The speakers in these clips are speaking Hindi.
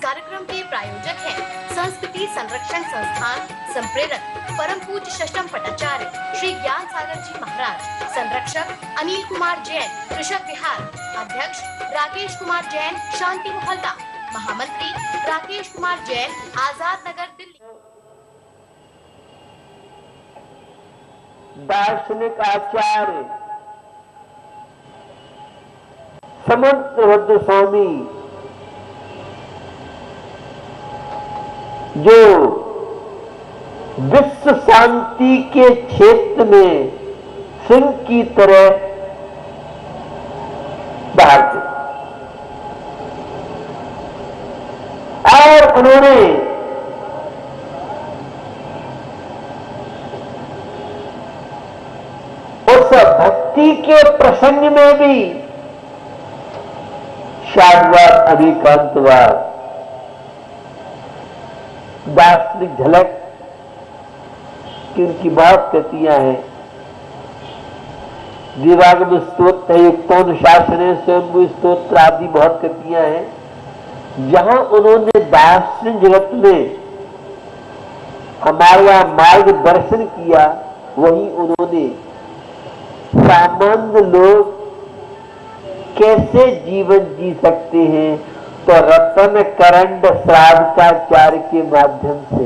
कार्यक्रम के प्रायोजक हैं संस्कृति संरक्षण संस्थान संप्रेरक परम पूज्य षष्ठम पटाचार्य श्री ज्ञान सागर जी महाराज, संरक्षक अनिल कुमार जैन, कृषक विहार, अध्यक्ष राकेश कुमार जैन, शांति मोहल्ला, महामंत्री राकेश कुमार जैन, आजाद नगर, दिल्ली। दार्शनिक आचार्य समंत स्वामी जो विश्व शांति के क्षेत्र में सिंह की तरह बाहर थे और उन्होंने उस भक्ति के प्रसंग में भी शादवाद, अभिकांतवाद, दार्शनिक झलक की उनकी बहुत कृतियां हैं। दिवागम स्तोत्र, युक्तानुशासन, स्वयंभू स्तोत्र आदि बहुत कृतियां हैं जहां उन्होंने दार्शनिक जगत में हमारा मार्गदर्शन किया। वही उन्होंने सामान्य लोग कैसे जीवन जी सकते हैं तो रतन करंड श्रावकाचार्य के माध्यम से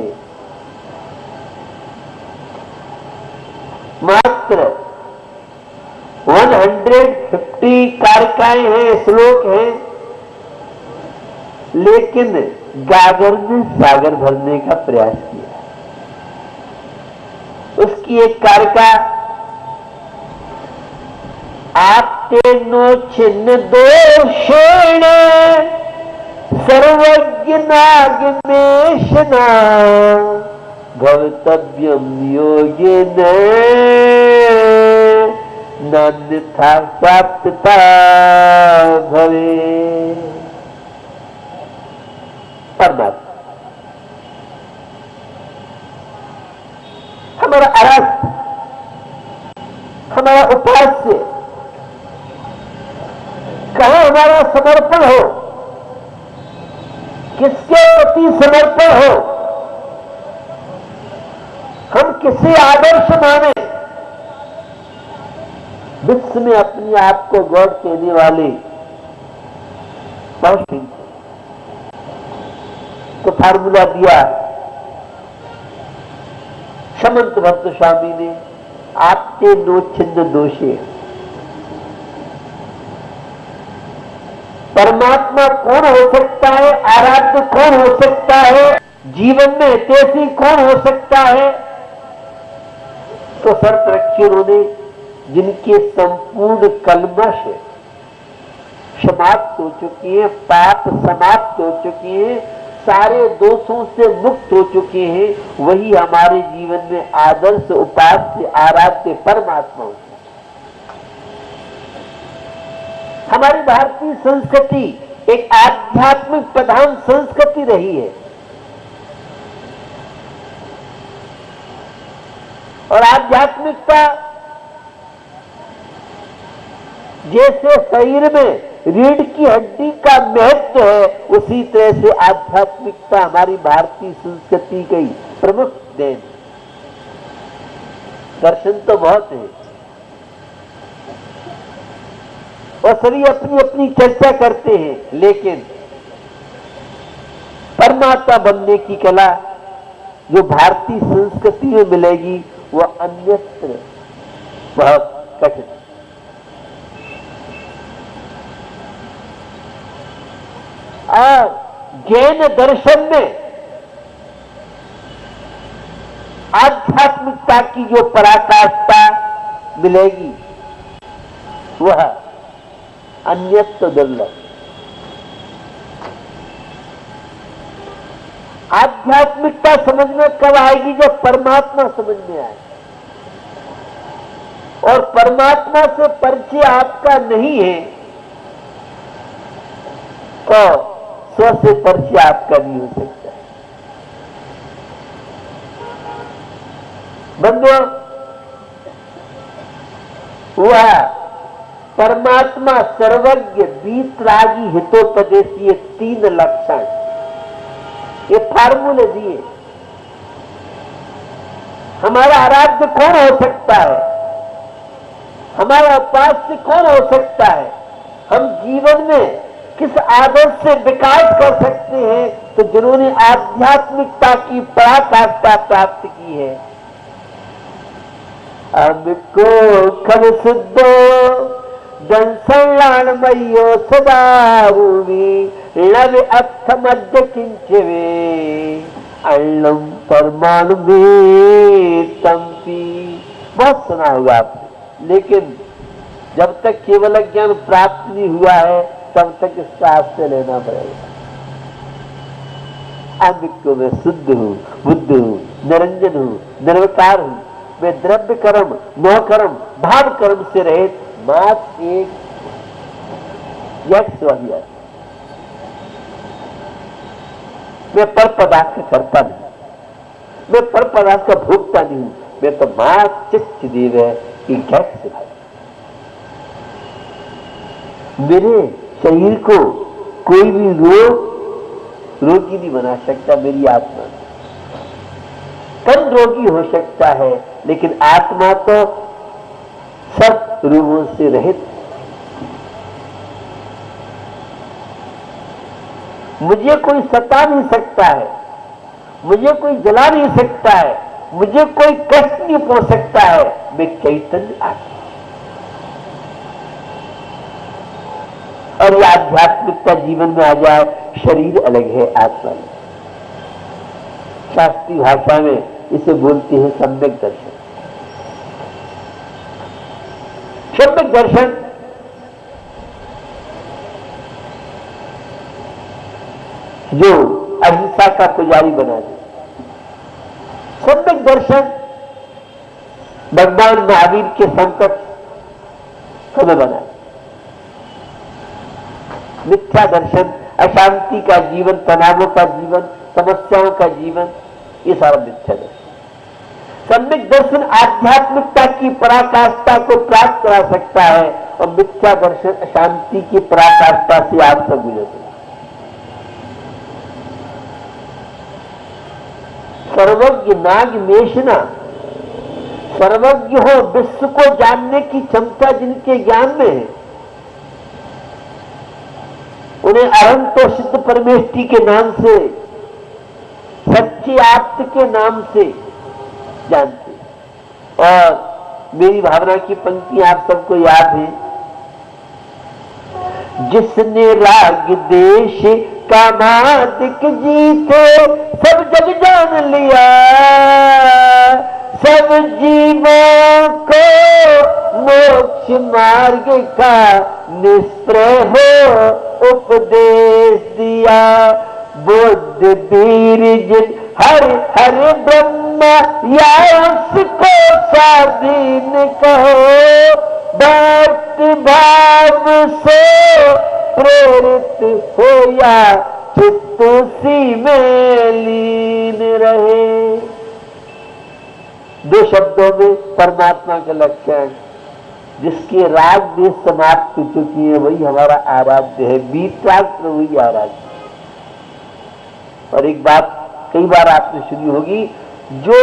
मात्र 150 कारिकाएं हैं, श्लोक हैं, लेकिन गागर में सागर भरने का प्रयास किया। उसकी एक कारिका आपते नो छिन्न दोषेण सर्वज्ञ नागमेशना भवतव्यम योगेन नान्यथा प्राप्तता भवे। परमात्मा हमारा आराध्य, हमारा उपास्य, कहाँ हमारा समर्पण हो, किसके प्रति समर्पण हो, हम किसे आदर्श माने। विश्व में अपने आप को गॉड कहने वाले बहुत ही तो फार्मूला दिया समंत भक्त स्वामी ने, आपते नो छिन्न दोषे। परमात्मा कौन हो सकता है, आराध्य कौन हो सकता है, जीवन में हितैषी कौन हो सकता है, तो शर्त रखी उन्होंने जिनके संपूर्ण कलमश समाप्त हो चुके हैं, पाप समाप्त हो चुके हैं, सारे दोषों से मुक्त हो चुके हैं, वही हमारे जीवन में आदर्श, उपास्य, आराध्य परमात्मा होते हैं। हमारी भारतीय संस्कृति एक आध्यात्मिक प्रधान संस्कृति रही है और आध्यात्मिकता जैसे शरीर में रीढ़ की हड्डी का महत्व है, उसी तरह से आध्यात्मिकता हमारी भारतीय संस्कृति की प्रमुख देन। दर्शन तो बहुत है और सभी अपनी अपनी चर्चा करते हैं, लेकिन परमात्मा बनने की कला जो भारतीय संस्कृति में मिलेगी वह अन्यत्र बहुत कठिन। और जैन दर्शन में आध्यात्मिकता की जो पराकाष्ठा मिलेगी वह अन्यत्र दुर्लभ। आध्यात्मिकता समझ में कब आएगी? जब परमात्मा समझ में आए। और परमात्मा से परिचय आपका नहीं है तो स्व से परिचय आपका नहीं हो सकता। बंधुओं, वह परमात्मा सर्वज्ञ, वीतरागी, हितोपदेशी, ये तीन लक्षण ये फार्मूले दिए। हमारा आराध्य कौन हो सकता है, हमारा उपास्य कौन हो सकता है, हम जीवन में किस आदत से विकास कर सकते हैं, तो जिन्होंने आध्यात्मिकता की पराकाष्ठा प्राप्त की है। अब को खब सिद्धो जन सल्लाणमयो सदा भूमि लव अथ मध्य किंचवे अल्लम परमाणु में तंपी। बहुत सुना होगा आपने, लेकिन जब तक केवल ज्ञान प्राप्त नहीं हुआ है तब तक इसका आश्रय लेना पड़ेगा। आमिको मैं शुद्ध हूं, बुद्ध हूं, निरंजन हूं, निर्विकार हूं, मैं द्रव्य कर्म, नौ कर्म, भाव कर्म से रहित मात्र एक स्वयं। मैं पर पदार्थ का करता नहीं, मैं पर पदार्थ का भोगता नहीं हूं, मैं तो मात्र चित्तदेव है कि कैसे मेरे शरीर को कोई भी रोगी नहीं बना सकता। मेरी आत्मा कम रोगी हो सकता है, लेकिन आत्मा तो सब रोगों से रहित। मुझे कोई सता नहीं सकता है, मुझे कोई जला नहीं सकता है, मुझे कोई कष्ट नहीं पहुंच सकता है। मैं चैतन्य आत्मा। और यह आध्यात्मिकता जीवन में आ जाए, शरीर अलग है, आत्मा अलग। शास्त्रीय भाषा में इसे बोलते हैं सम्यक दर्शन। सम्यक दर्शन जो अहिंसा का पुजारी बना दे। सम्यक दर्शन भगवान महावीर के संकट हमें बना। मिथ्या दर्शन अशांति का जीवन, तनावों का जीवन, समस्याओं का जीवन, ये सारा मिथ्या दर्शन। सम्यक दर्शन आध्यात्मिकता की पराकाष्ठा को प्राप्त करा सकता है, और मिथ्या दर्शन अशांति की पराकाष्ठा से आप सब गुजर सकते। सर्वज्ञ नाग मेषना, सर्वज्ञ हो, विश्व को जानने की क्षमता जिनके ज्ञान में है, उन्हें अनंत तो सिद्ध परमेष्टि के नाम से, सच्ची आप्त के नाम से जानते। और मेरी भावना की पंक्ति आप सबको याद है, जिसने राग देश का मादिक जीते सब जग जान लिया, सब जीवों को मोक्ष मार्ग का निष्प्रय हो उपदेश दिया। बुद्ध वीर जिन हर हर ब्रह्मा या उसको स्वाधीन कहो, भक्ति भाव से प्रेरित हो या चित्त उसी में लीन रहे। दो शब्दों में परमात्मा का लक्षण, जिसके राग देश समाप्त हो चुकी है वही हमारा आराध्य है, बीतराग वही आराध्य। और एक बात कई बार आपने सुनी होगी, जो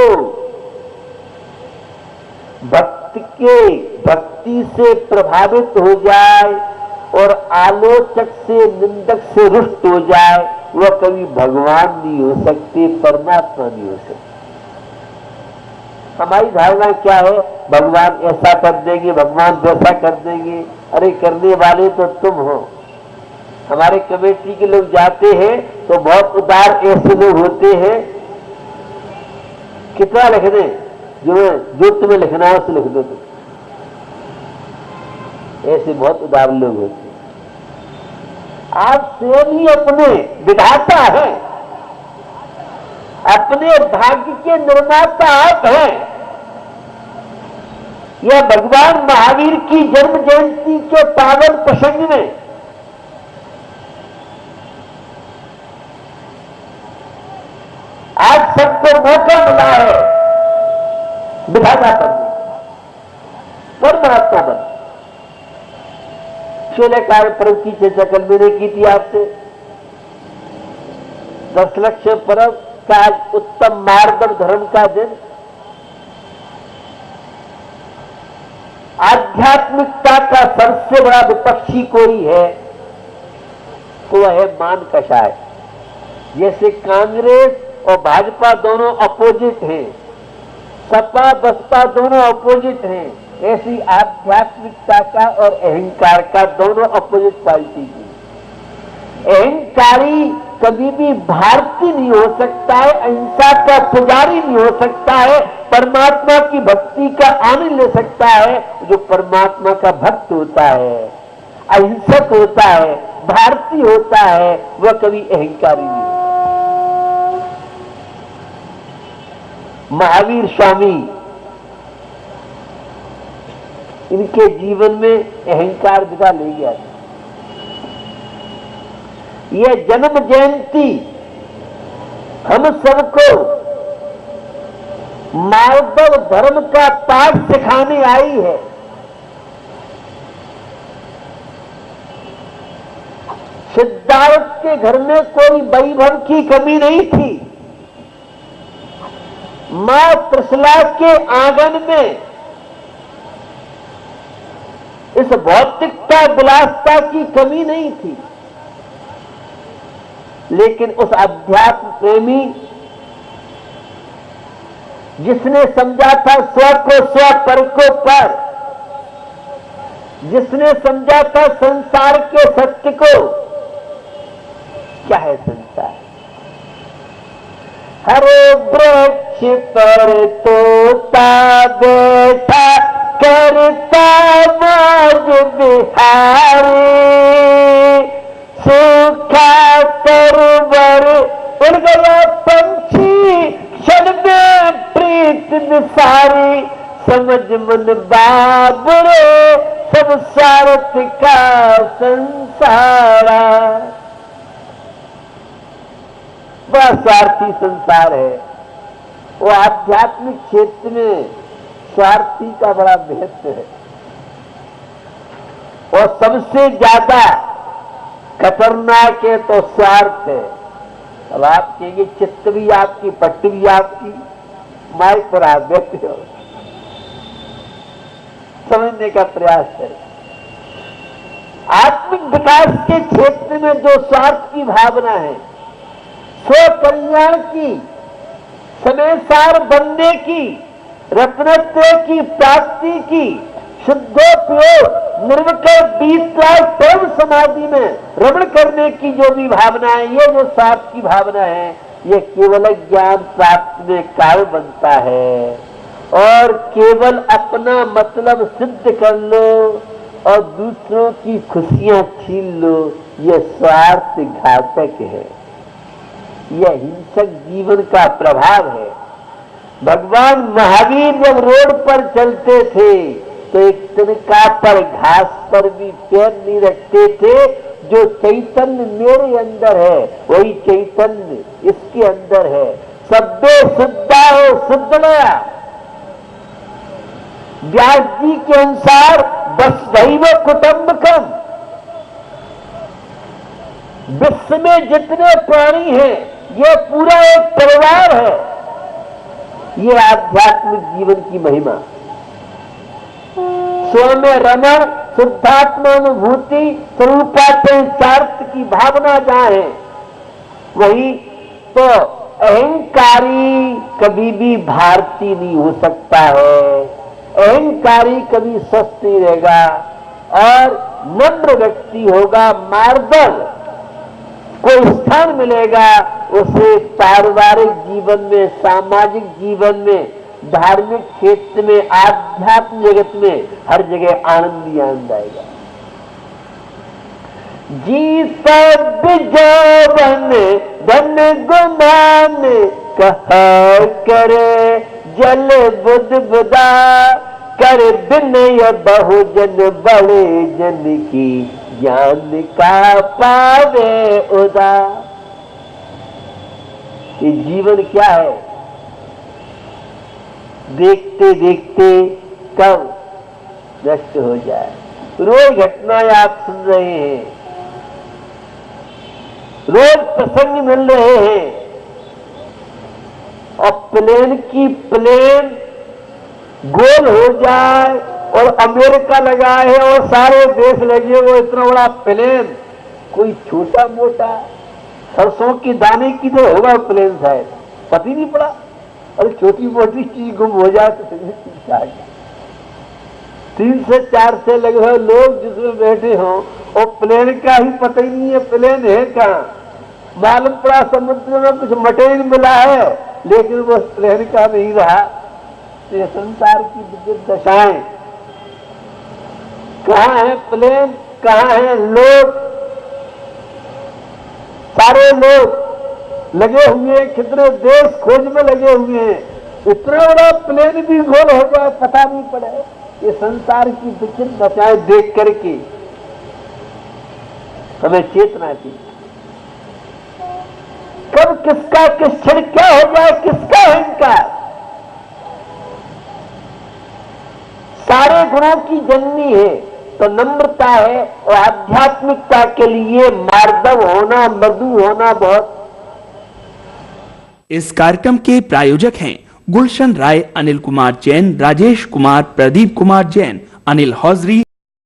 भक्ति से प्रभावित हो जाए और आलोचक से, निंदक से रुष्ट हो जाए, वह कभी भगवान नहीं हो सकते, परमात्मा नहीं हो सकते। हमारी धारणा क्या है, भगवान ऐसा कर देंगे, भगवान वैसा कर देंगे। अरे करने वाले तो तुम हो। हमारे कमेटी के लोग जाते हैं तो बहुत उदार ऐसे लोग होते हैं, कितना लिख दें, जो तुम्हें लिखना है उसे लिख दो तुम। ऐसे बहुत उदार लोग होते हैं। आप स्वयं ही अपने विधाता है, अपने भाग्य के निर्माता आप हैं। यह भगवान महावीर की जन्म जयंती के पावन प्रसंग में आज सबको मौका मिला है विधाता बनने, परमात्मा बनने। शून्य कार्य परम की चर्चा कल मैंने की थी आपसे। दशलक्ष पर्व का आज उत्तम मार्ग धर्म का दिन। आध्यात्मिकता का सबसे बड़ा विपक्षी कोई है तो वह है मान कषाय। जैसे कांग्रेस और भाजपा दोनों अपोजिट हैं, सपा बसपा दोनों अपोजिट हैं, ऐसी आध्यात्मिकता का और अहंकार का दोनों अपोजिट पार्टी की। अहंकारी कभी भी भारतीय नहीं हो सकता है, अहिंसा का पुजारी नहीं हो सकता है, परमात्मा की भक्ति का आनंद ले सकता है। जो परमात्मा का भक्त होता है, अहिंसक होता है, भारतीय होता है, वह कभी अहंकारी नहीं होता। महावीर स्वामी, इनके जीवन में अहंकार दिखा ले गया था। यह जन्म जयंती हम सबको मार्गव धर्म का पाठ सिखाने आई है। सिद्धार्थ के घर में कोई वैभव की कमी नहीं थी। मां त्रिशला के आंगन में इस भौतिकता विलासता की कमी नहीं थी, लेकिन उस अध्यात्म प्रेमी जिसने समझा था स्व को स्व, पर को पर, जिसने समझा था संसार के सत्य को। क्या है संसार? हरे वृक्ष पर तोता बैठा करता मौज बिहारी, सूखा तरवर उड़ गया पंछी क्षण में प्रीत निसारी, समझ मन बाबरे सब सारथ का संसारा। बड़ा स्वार्थी संसार है। वो आध्यात्मिक क्षेत्र में स्वार्थी का बड़ा महत्व है और सबसे ज्यादा खतरनाक है तो स्वार्थ है। अब आप कहेंगे चित्त भी आपकी, पट्टी भी आपकी, माइक पर आप बैठे हो, समझने का प्रयास करें। आत्मिक विकास के क्षेत्र में जो स्वार्थ की भावना है, स्व कल्याण की, समय सार बनने की, रत्नत्व की प्राप्ति की, शुद्धोपयोग निर्विकल्प 20 लाख परम समाधि में रमण करने की जो भी भावना है, ये जो स्वार्थ की भावना है, ये केवल ज्ञान प्राप्त में कारण बनता है। और केवल अपना मतलब सिद्ध कर लो और दूसरों की खुशियां छीन लो, ये स्वार्थ घातक है, यह हिंसक जीवन का प्रभाव है। भगवान महावीर जब रोड पर चलते थे तो एक तिनका पर, घास पर भी पैर नहीं रखते थे। जो चैतन्य मेरे अंदर है वही चैतन्य इसके अंदर है। सब्बे शुद्धा हो शुद्धया। व्यास जी के अनुसार वसुधैव कुटुंबकम, विश्व में जितने प्राणी हैं ये पूरा एक परिवार है। ये आध्यात्मिक जीवन की महिमा। स्व में रमण, शुद्धात्मानुभूति, स्वरूपाचार्थ की भावना जहां है, वही तो अहंकारी कभी भी भारतीय नहीं हो सकता है। अहंकारी कभी स्वस्थ नहीं रहेगा और नम्र व्यक्ति होगा, मार्दव को स्थान मिलेगा उसे पारिवारिक जीवन में, सामाजिक जीवन में, धार्मिक क्षेत्र में, आध्यात्मिक जगत में हर जगह आनंद ही आनंद आएगा। जी सब जौवन धन गुमान कहा करे, जल बुध बुदा कर विनय बहुजन बड़े जन की, ज्ञान का पावे उदा। ये जीवन क्या है? देखते देखते कब नष्ट हो जाए। रोज घटनाएं आप सुन रहे हैं। रोज प्रसंग मिल रहे हैं और प्लेन की प्लेन गोल हो जाए और अमेरिका लगा है और सारे देश लगे, वो इतना बड़ा प्लेन कोई छोटा मोटा सरसों की दाने की तो होगा प्लेन, शायद पता ही नहीं पड़ा। और छोटी मोटी चीज गुम हो जाए तो 3 से 4 से लगभग लोग जिसमें बैठे हों और प्लेन का ही पता ही नहीं है प्लेन है कहाँ। मालूम पड़ा समुद्र में कुछ मटेरियल मिला है लेकिन वो प्लेन का नहीं रहा। ये संसार की विविध दशाएं, कहाँ है प्लेन, कहाँ है लोग। सारे लोग लगे हुए हैं, कितने देश खोज में लगे हुए हैं, इतना बड़ा प्लेन भी गोल हो जाए पता नहीं पड़े। ये संसार की विचित्र दशाएं देख करके हमें चेतना थी, कब किसका किस क्षण क्या हो जाए, किसका अहंकार। सारे गुणों की जननी है तो नम्रता है और आध्यात्मिकता के लिए मार्दव होना, मृदु होना बहुत। इस कार्यक्रम के प्रायोजक हैं गुलशन राय, अनिल कुमार जैन, राजेश कुमार, प्रदीप कुमार जैन, अनिल हौजरी।